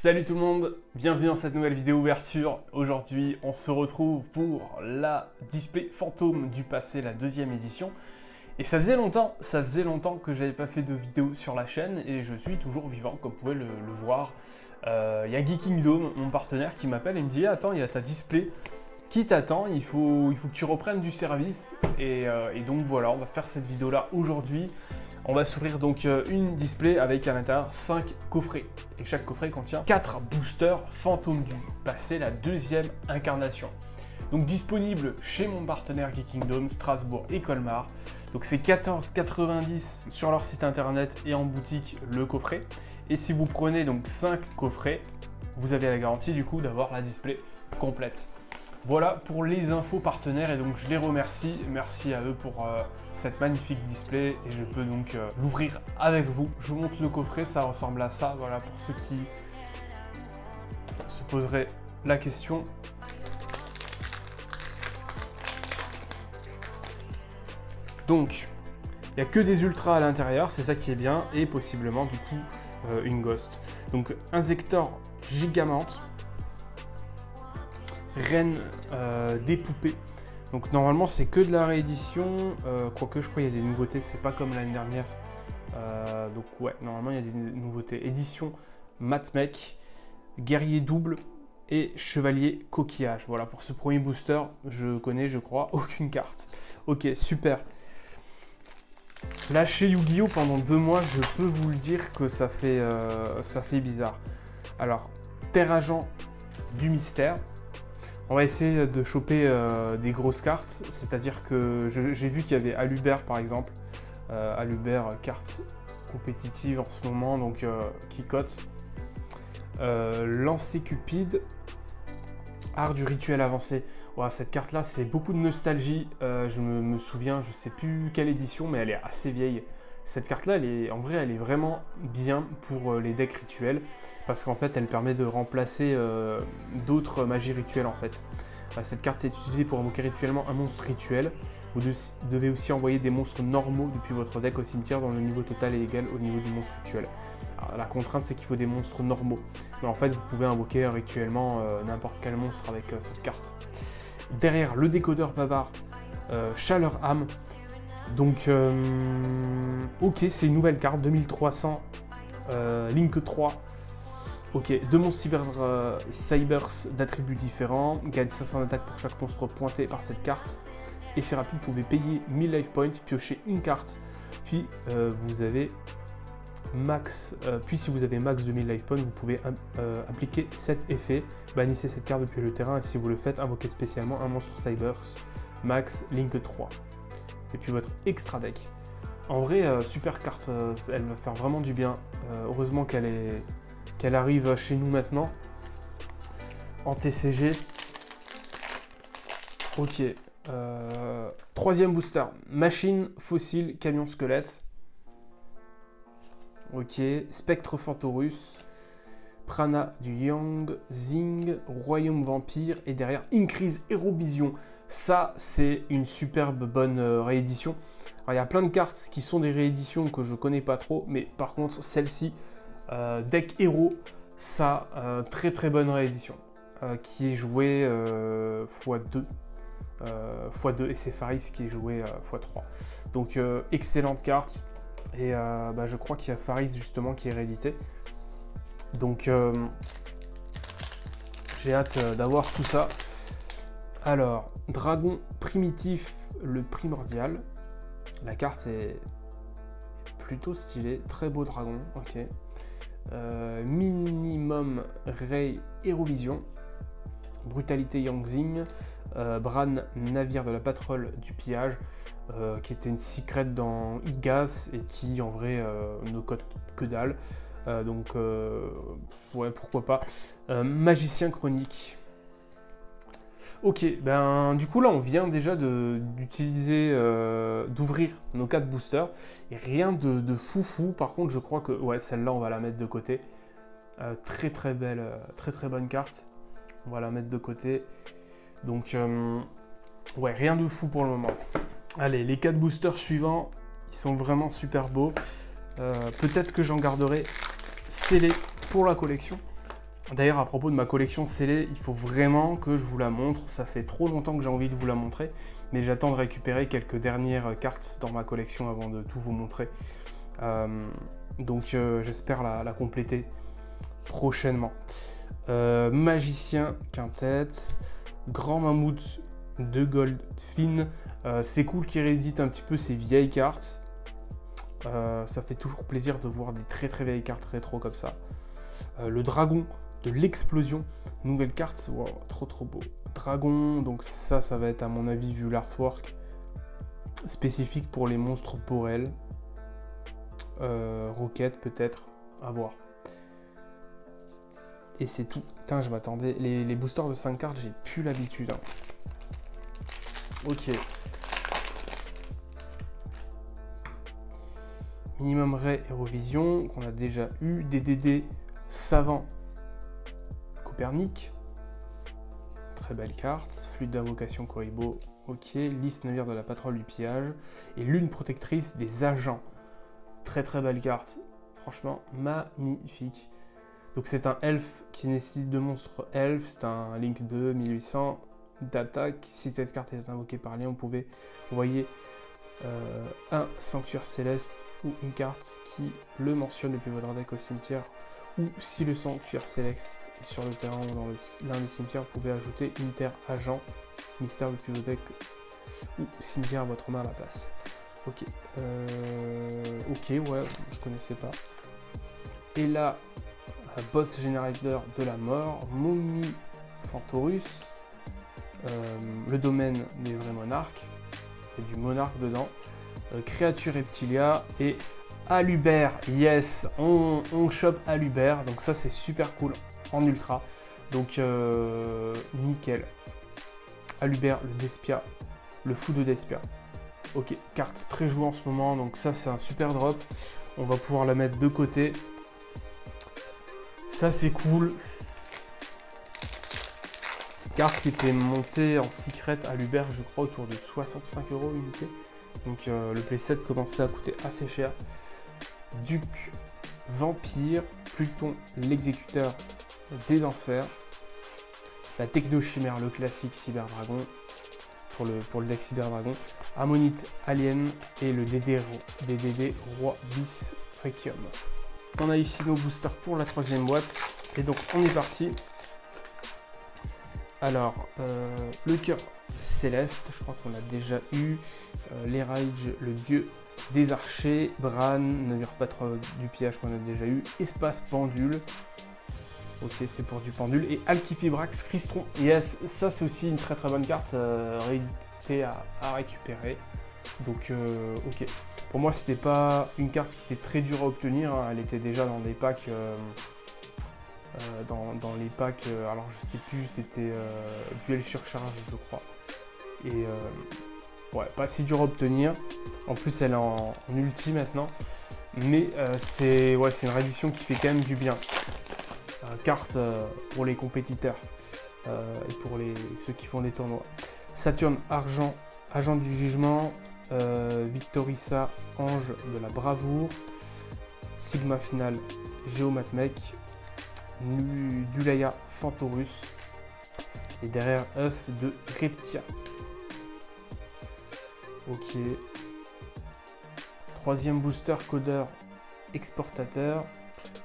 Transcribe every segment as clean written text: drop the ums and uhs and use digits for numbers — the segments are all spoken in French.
Salut tout le monde, bienvenue dans cette nouvelle vidéo ouverture. Aujourd'hui, on se retrouve pour la display fantôme du passé, la deuxième édition. Et ça faisait longtemps que j'avais pas fait de vidéo sur la chaîne et je suis toujours vivant, comme vous pouvez le voir. Il y a Geekingdom, mon partenaire, qui m'appelle et me dit « Attends, il y a ta display qui t'attend, il faut que tu reprennes du service. » Et donc voilà, on va faire cette vidéo-là aujourd'hui. On va s'ouvrir donc une display avec à l'intérieur 5 coffrets. Et chaque coffret contient 4 boosters fantômes du passé, la deuxième incarnation. Donc disponible chez mon partenaire Geekingdom, Strasbourg et Colmar. Donc c'est 14,90 sur leur site internet et en boutique le coffret. Et si vous prenez donc 5 coffrets, vous avez la garantie du coup d'avoir la display complète. Voilà pour les infos partenaires et donc je les remercie. Merci à eux pour cette magnifique display et je peux donc l'ouvrir avec vous. Je vous montre le coffret, ça ressemble à ça. Voilà pour ceux qui se poseraient la question. Donc, il n'y a que des ultras à l'intérieur, c'est ça qui est bien, et possiblement du coup une Ghost. Donc Inzektor Gigamante. Reine des poupées. Donc normalement c'est que de la réédition, quoique je crois qu'il y a des nouveautés, c'est pas comme l'année dernière. Donc ouais, normalement il y a des nouveautés. Édition Matmec, guerrier double et chevalier coquillage. Voilà pour ce premier booster, je connais je crois aucune carte. Ok, super. Là chez Yu-Gi-Oh pendant 2 mois, je peux vous le dire que ça fait bizarre. Alors, Terre Agent du mystère. On va essayer de choper des grosses cartes, c'est-à-dire que j'ai vu qu'il y avait Alubert par exemple, Alubert carte compétitive en ce moment, donc qui cote. Lancer Cupide, art du rituel avancé. Voilà, cette carte là c'est beaucoup de nostalgie, je me souviens, je sais plus quelle édition mais elle est assez vieille. Cette carte là, en vrai elle est vraiment bien pour les decks rituels parce qu'en fait elle permet de remplacer d'autres magies rituelles en fait. Cette carte est utilisée pour invoquer rituellement un monstre rituel. Vous devez aussi envoyer des monstres normaux depuis votre deck au cimetière dont le niveau total est égal au niveau du monstre rituel. Alors, la contrainte c'est qu'il faut des monstres normaux. Mais en fait vous pouvez invoquer rituellement n'importe quel monstre avec cette carte. Derrière le décodeur bavard, Chaleur âme. Donc, ok, c'est une nouvelle carte, 2300, Link 3. Ok, 2 monstres Cybers d'attributs différents, gagne 500 d'attaque pour chaque monstre pointé par cette carte. Effet rapide, vous pouvez payer 1000 life points, piocher une carte, puis vous avez max, puis si vous avez max de 1000 life points, vous pouvez appliquer cet effet, bannissez cette carte depuis le terrain, et si vous le faites, invoquez spécialement un monstre Cybers, max Link 3. Et puis votre extra deck. En vrai, super carte, elle va faire vraiment du bien. Heureusement qu'elle arrive chez nous maintenant. En TCG. Ok. Troisième booster. Machine, fossile, camion squelette. Ok. Spectre Fantorus. Prana du Yang. Zing. Royaume Vampire. Et derrière, Increase Hérovision. Ça, c'est une superbe bonne réédition. Alors, il y a plein de cartes qui sont des rééditions que je connais pas trop, mais par contre, celle-ci, deck héros, ça, très très bonne réédition, qui est jouée x2, x2, et c'est Faris qui est joué x3. Donc, excellente carte, et je crois qu'il y a Faris justement qui est réédité. Donc, j'ai hâte d'avoir tout ça. Alors, dragon primitif, le primordial. La carte est plutôt stylée, très beau dragon, ok. Minimum Ray Hérovision. Brutalité Yangzing. Bran, navire de la patrouille du pillage, qui était une secret dans Igas et qui en vrai ne cote que dalle. Donc, ouais, pourquoi pas. Magicien chronique. Ok, ben du coup là on vient déjà d'utiliser, d'ouvrir nos 4 boosters et rien de foufou. Par contre je crois que ouais, celle-là on va la mettre de côté. Très très belle, très très bonne carte. On va la mettre de côté. Donc ouais, rien de fou pour le moment. Allez, les 4 boosters suivants, ils sont vraiment super beaux. Peut-être que j'en garderai scellé pour la collection. D'ailleurs, à propos de ma collection scellée, il faut vraiment que je vous la montre. Ça fait trop longtemps que j'ai envie de vous la montrer, mais j'attends de récupérer quelques dernières cartes dans ma collection avant de tout vous montrer. Donc j'espère la compléter prochainement. Magicien quintette, grand mammouth de Goldfin. C'est cool qu'il réédite un petit peu ces vieilles cartes. Ça fait toujours plaisir de voir des très vieilles cartes rétro comme ça. Le dragon de l'explosion, nouvelle carte, wow, trop beau. Dragon, donc ça va être à mon avis, vu l'artwork, spécifique pour les monstres porels. Roquette peut-être, à voir. Et c'est tout. Putain, je m'attendais. Les boosters de 5 cartes, j'ai plus l'habitude. Hein. Ok. Minimum Ray Eurovision, qu'on a déjà eu. DDD Savant Copernic. Très belle carte. Flûte d'invocation Koribo. Ok. Liste navire de la patrouille du pillage. Et lune protectrice des agents. Très belle carte. Franchement, magnifique. Donc c'est un elfe qui nécessite 2 monstres elfes. C'est un Link 2, 1800 d'attaque. Si cette carte est invoquée par lien, vous pouvez envoyer un sanctuaire céleste ou une carte qui le mentionne depuis votre deck au cimetière. Ou si le sanctuaire céleste est sur le terrain ou dans l'un des cimetières, vous pouvez ajouter une terre agent mystère depuis votre deck ou cimetière à votre main à la place. Ok. Ok, ouais, je connaissais pas. Et là, boss générateur de la mort, Momie Fantorus, le domaine des vrais monarques, il y a du monarque dedans, créature reptilia et Alubert, yes, on chope Alubert, donc ça c'est super cool en ultra, donc nickel. Alubert, le Despia, le fou de Despia. Ok, carte très jouée en ce moment, donc ça c'est un super drop, on va pouvoir la mettre de côté. Ça c'est cool. Carte qui était montée en secret à l'Uber, je crois, autour de 65 € unité. Donc le playset commençait à coûter assez cher. Duc Vampire, Pluton l'exécuteur des enfers. La Technochimère, le classique Cyberdragon pour le deck Cyberdragon. Ammonite Alien et le DDD Roi Bis Requiem. On a ici nos boosters pour la 3e boîte. Et donc on est parti. Alors, le cœur céleste, je crois qu'on l'a déjà eu. Les Rage, le dieu des archers. Bran, navire patrouille du pillage qu'on a déjà eu. Espace pendule. Ok, c'est pour du pendule. Et Altifibrax Crystron. Yes, ça c'est aussi une très bonne carte rééditée à récupérer. Donc, ok. Pour moi, c'était pas une carte qui était très dure à obtenir. Hein. Elle était déjà dans des packs. Dans les packs, alors je sais plus, c'était duel surcharge, je crois. Et ouais, pas si dur à obtenir. En plus, elle est en ulti maintenant. Mais c'est une réédition qui fait quand même du bien. Carte pour les compétiteurs et pour ceux qui font des tournois. Saturne Argent, agent du jugement. Victorissa, ange de la bravoure. Sigma Final, Géomatmec. Dulaya Fantorus. Et derrière, œuf de Reptia. Ok. 3e booster, codeur exportateur.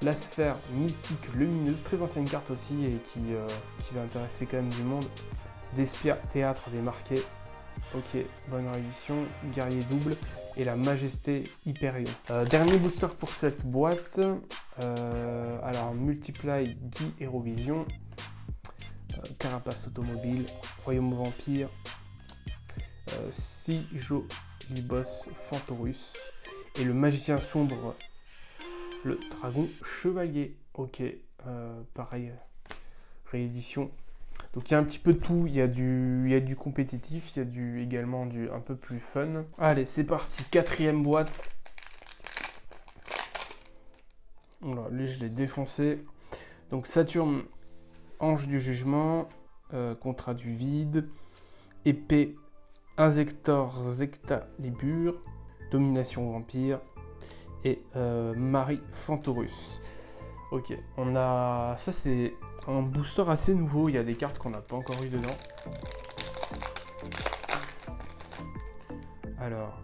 La sphère mystique lumineuse, très ancienne carte aussi et qui va intéresser quand même du monde. Despia théâtre démarqué. Ok, bonne réédition. Guerrier double et la majesté Hyperion. Dernier booster pour cette boîte. Alors Multiply 10 Eurovision. Carapace automobile. Royaume vampire. Sijo Libos Fantorus. Et le magicien sombre. Le dragon chevalier. Ok, pareil. Réédition. Donc il y a un petit peu de tout, il y a du compétitif, il y a également du un peu plus fun. Allez, c'est parti, 4e boîte. Voilà, lui je l'ai défoncé. Donc Saturne, ange du jugement, contrat du vide, épée, Inzector Zectalibur, domination vampire et Marie Fantorus. Ok, on a... Ça, c'est un booster assez nouveau. Il y a des cartes qu'on n'a pas encore eu dedans. Alors,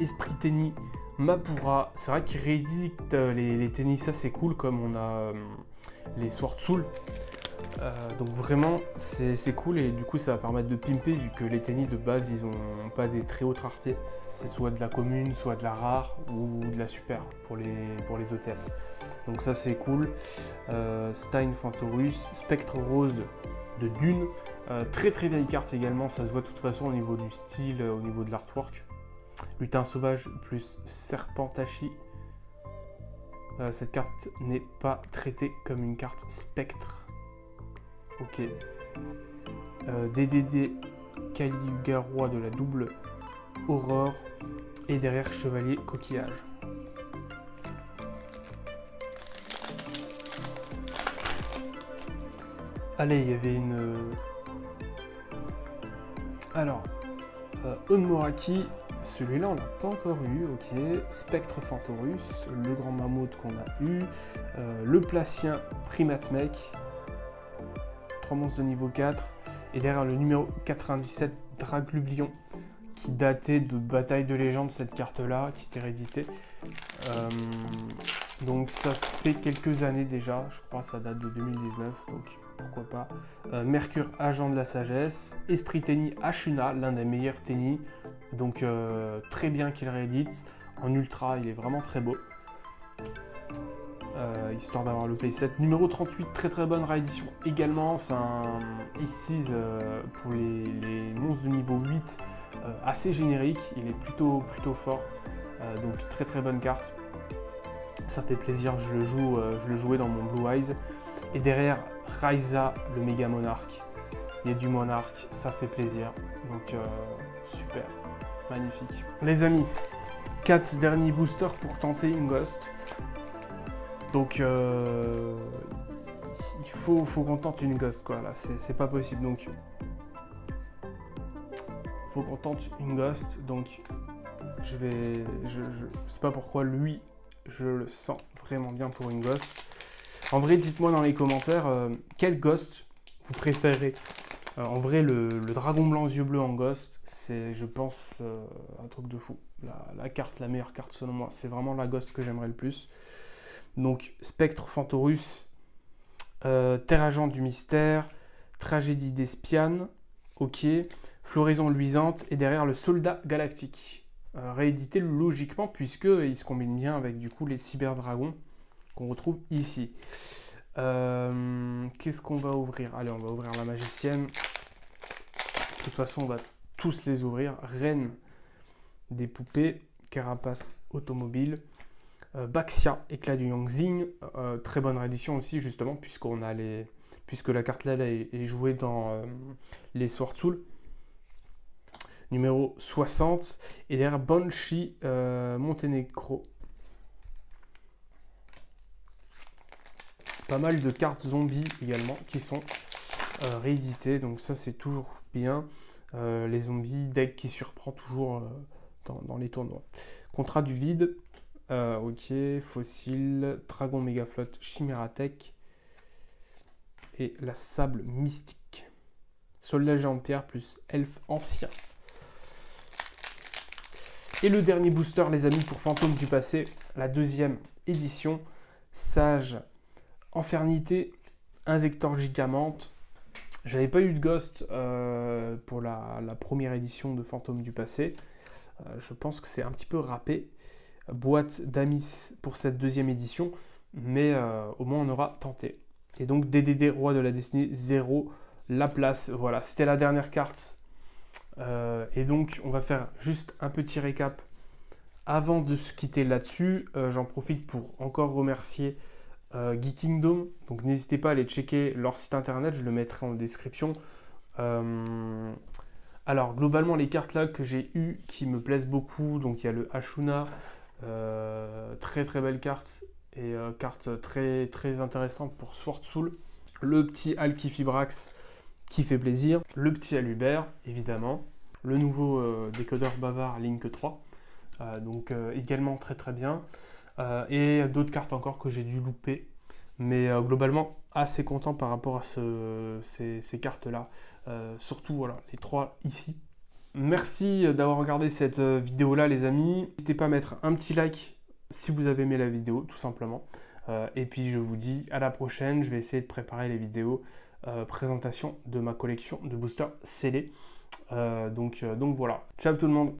Esprit Tennis, Mapura. C'est vrai qu'il réédite les tennis, ça c'est cool, comme on a les Sword Soul. Donc vraiment, c'est cool et du coup ça va permettre de pimper vu que les tennis de base, ils ont pas des très hautes raretés. C'est soit de la commune, soit de la rare ou de la super pour les OTS. Donc ça c'est cool. Stein Fantorus, Spectre Rose de Dune. Très très vieille carte également, ça se voit de toute façon au niveau du style, au niveau de l'artwork. Lutin Sauvage plus Serpentachi. Cette carte n'est pas traitée comme une carte spectre. Ok. DDD Caliuga Roi de la double Aurore. Et derrière Chevalier Coquillage. Allez, il y avait une... Alors, Onmoraki, celui-là on l'a pas encore eu, ok. Spectre Fantorus, le grand mammouth qu'on a eu. Le Placien Primate Mech. 3 monstres de niveau 4. Et derrière le numéro 97, Draglublion, qui datait de Bataille de Légende, cette carte-là, qui était rééditée. Donc ça fait quelques années déjà, je crois ça date de 2019, donc pourquoi pas. Mercure, Agent de la Sagesse. Esprit Tennis, Ashuna, l'un des meilleurs tennis. Donc très bien qu'il réédite. En ultra, il est vraiment très beau. Histoire d'avoir le playset. Numéro 38, très très bonne réédition également. C'est un X6 pour les monstres de niveau 8, assez générique. Il est plutôt fort. Donc très très bonne carte. Ça fait plaisir, je le jouais dans mon Blue Eyes. Et derrière, Raiza, le méga monarque. Il y a du monarque, ça fait plaisir. Donc super, magnifique. Les amis, 4 derniers boosters pour tenter une Ghost. Donc il faut qu'on tente une Ghost quoi, là c'est pas possible. Donc faut qu'on tente une Ghost. Donc je sais pas pourquoi lui je le sens vraiment bien pour une Ghost. En vrai, dites-moi dans les commentaires quel Ghost vous préférez. En vrai, le dragon blanc aux yeux bleus en Ghost, c'est, je pense, un truc de fou. La meilleure carte selon moi, c'est vraiment la Ghost que j'aimerais le plus. Donc, Spectre Fantorus, Terre Agent du Mystère, Tragédie d'Espiane, ok, Floraison Luisante, et derrière le Soldat Galactique. Réédité logiquement, puisqu'il se combine bien avec du coup les Cyberdragons qu'on retrouve ici. Qu'est-ce qu'on va ouvrir? Allez, on va ouvrir la Magicienne. De toute façon, on va tous les ouvrir. Reine des poupées, Carapace automobile, Baxia, éclat du Yangzing, très bonne réédition aussi justement puisque la carte là est jouée dans les Sword Soul. Numéro 60 et derrière Banshee Monténégro. Pas mal de cartes zombies également qui sont rééditées, donc ça c'est toujours bien. Les zombies, deck qui surprend toujours dans les tournois. Contrat du vide, ok, fossile, dragon méga flotte, Chimératech et la sable mystique. Soldat géant pierre plus elfe ancien. Et le dernier booster les amis pour Fantôme du passé, la 2e édition, Sage Infernité, Inzektor Gigamente. J'avais pas eu de Ghost pour la première édition de Fantôme du passé. Je pense que c'est un petit peu râpé. Boîte d'Amis pour cette 2e édition, mais au moins on aura tenté. Et donc DDD Roi de la Destinée 0, la place. Voilà, c'était la dernière carte. Et donc on va faire juste un petit récap avant de se quitter là-dessus. J'en profite pour encore remercier Geek Kingdom, donc n'hésitez pas à aller checker leur site internet, je le mettrai en description. Alors globalement les cartes là que j'ai eues qui me plaisent beaucoup, donc il y a le Ashuna, très très belle carte et carte très très intéressante pour Sword Soul. Le petit Alkifibrax qui fait plaisir, le petit Alubert évidemment, le nouveau décodeur bavard Link 3, donc également très très bien. Et d'autres cartes encore que j'ai dû louper. Mais globalement, assez content par rapport à ces cartes-là. Surtout, voilà, les 3 ici. Merci d'avoir regardé cette vidéo-là, les amis. N'hésitez pas à mettre un petit like si vous avez aimé la vidéo, tout simplement. Et puis, je vous dis à la prochaine. Je vais essayer de préparer les vidéos présentation de ma collection de boosters scellés. Donc voilà. Ciao tout le monde.